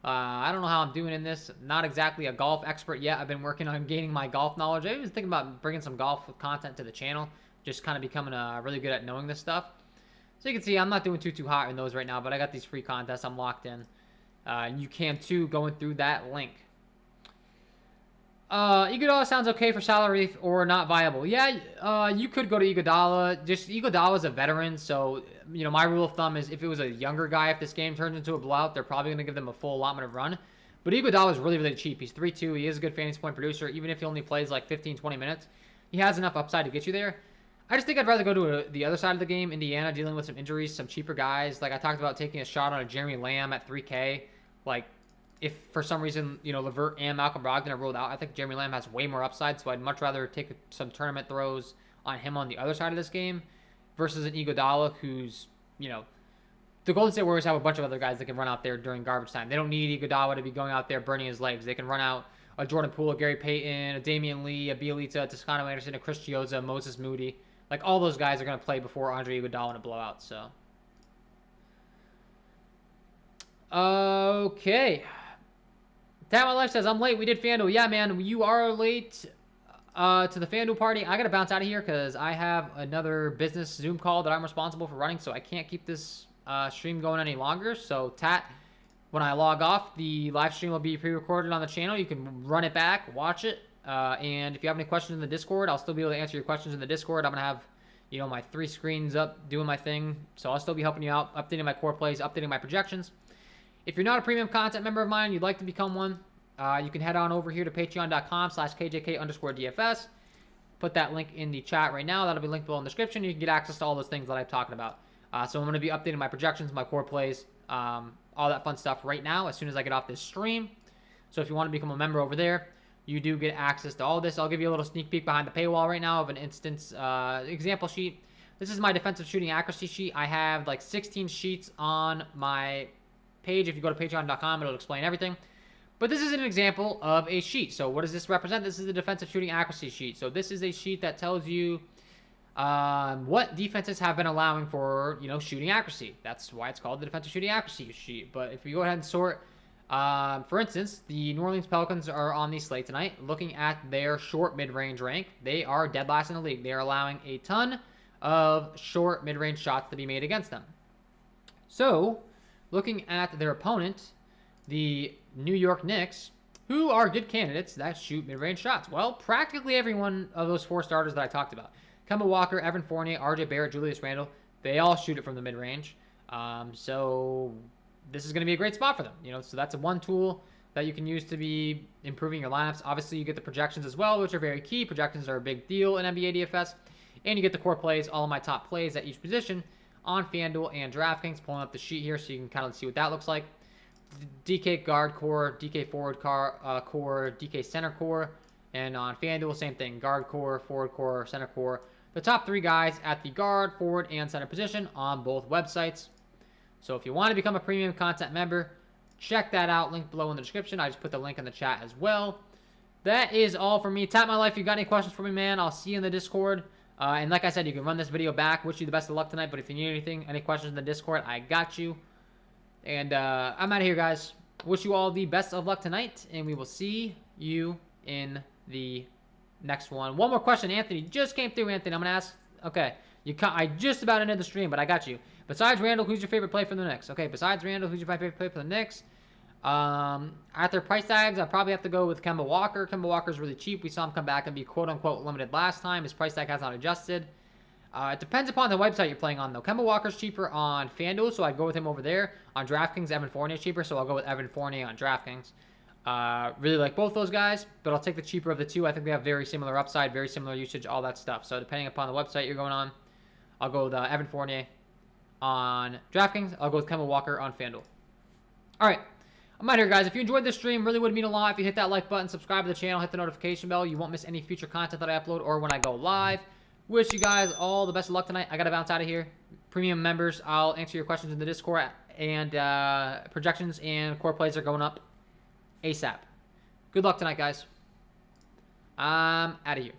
I don't know how I'm doing in this. Not exactly a golf expert yet. I've been working on gaining my golf knowledge. I was thinking about bringing some golf content to the channel. Just kind of becoming really good at knowing this stuff. So you can see I'm not doing too hot in those right now, but I got these free contests. I'm locked in. And you can too going through that link. Iguodala sounds okay for salary or not viable. Yeah, you could go to Iguodala. Just Iguodala's a veteran, so my rule of thumb is if it was a younger guy, if this game turns into a blowout, they're probably going to give them a full allotment of run. But Iguodala is really cheap. He's 3.2. He is a good fantasy point producer. Even if he only plays like 15-20 minutes, he has enough upside to get you there. I just think I'd rather go to the other side of the game, Indiana, dealing with some injuries, some cheaper guys. Like I talked about taking a shot on a Jeremy Lamb at 3K. Like, if for some reason, LeVert and Malcolm Brogdon are ruled out, I think Jeremy Lamb has way more upside, so I'd much rather take some tournament throws on him on the other side of this game versus an Iguodala who's, the Golden State Warriors have a bunch of other guys that can run out there during garbage time. They don't need Iguodala to be going out there burning his legs. They can run out a Jordan Poole, a Gary Payton, a Damian Lee, a Bielitsa, a Toscano Anderson, a Chris Chiozza, Moses Moody. Like, all those guys are going to play before Andre Iguodala in a blowout, so. Okay. That My Life says, I'm late. We did FanDuel. Yeah, man, you are late to the FanDuel party. I got to bounce out of here because I have another business Zoom call that I'm responsible for running, so I can't keep this stream going any longer. So, Tat, when I log off, the live stream will be pre-recorded on the channel. You can run it back, watch it. And if you have any questions in the Discord, I'll still be able to answer your questions in the Discord. I'm going to have, my 3 screens up doing my thing. So I'll still be helping you out, updating my core plays, updating my projections. If you're not a premium content member of mine, you'd like to become one, you can head on over here to patreon.com/KJK_DFS. Put that link in the chat right now. That'll be linked below in the description. You can get access to all those things that I'm talking about. So I'm going to be updating my projections, my core plays, all that fun stuff right now as soon as I get off this stream. So if you want to become a member over there, you do get access to all this. I'll give you a little sneak peek behind the paywall right now of an instance example sheet. This is my defensive shooting accuracy sheet. I have like 16 sheets on my page. If you go to patreon.com, it'll explain everything. But this is an example of a sheet. So what does this represent? This is the defensive shooting accuracy sheet. So this is a sheet that tells you what defenses have been allowing for, shooting accuracy. That's why it's called the defensive shooting accuracy sheet. But if we go ahead and sort, for instance, the New Orleans Pelicans are on the slate tonight. Looking at their short mid-range rank, they are dead last in the league. They are allowing a ton of short mid-range shots to be made against them. So, looking at their opponent, the New York Knicks, who are good candidates that shoot mid-range shots. Well, practically every one of those 4 starters that I talked about. Kemba Walker, Evan Fournier, RJ Barrett, Julius Randle, they all shoot it from the mid-range. So this is going to be a great spot for them. So that's one tool that you can use to be improving your lineups. Obviously, you get the projections as well, which are very key. Projections are a big deal in NBA DFS. And you get the core plays, all of my top plays at each position on FanDuel and DraftKings. Pulling up the sheet here so you can kind of see what that looks like. DK guard core, DK forward core, DK center core. And on FanDuel, same thing. Guard core, forward core, center core. The top 3 guys at the guard, forward, and center position on both websites. So if you want to become a premium content member, check that out. Link below in the description. I just put the link in the chat as well. That is all for me. Tap My Life. If you got any questions for me, man, I'll see you in the Discord. And like I said, you can run this video back. Wish you the best of luck tonight. But if you need anything, any questions in the Discord, I got you. And I'm out of here, guys. Wish you all the best of luck tonight. And we will see you in the next one. One more question. Anthony just came through, Anthony. I'm going to ask. Okay. I just about ended the stream, but I got you. Besides Randall, who's your favorite play for the Knicks? Okay, besides Randall, who's your favorite play for the Knicks? At their price tags, I probably have to go with Kemba Walker. Kemba Walker's really cheap. We saw him come back and be quote-unquote limited last time. His price tag has not adjusted. It depends upon the website you're playing on, though. Kemba Walker's cheaper on FanDuel, so I'd go with him over there. On DraftKings, Evan Fournier's cheaper, so I'll go with Evan Fournier on DraftKings. Really like both those guys, but I'll take the cheaper of the two. I think they have very similar upside, very similar usage, all that stuff. So depending upon the website you're going on, I'll go with Evan Fournier on DraftKings. I'll go with Kemba Walker on FanDuel. All right. I'm out here, guys. If you enjoyed this stream, really would mean a lot if you hit that like button, subscribe to the channel, hit the notification bell. You won't miss any future content that I upload or when I go live. Wish you guys all the best of luck tonight. I got to bounce out of here. Premium members, I'll answer your questions in the Discord, and projections and core plays are going up ASAP. Good luck tonight, guys. I'm out of here.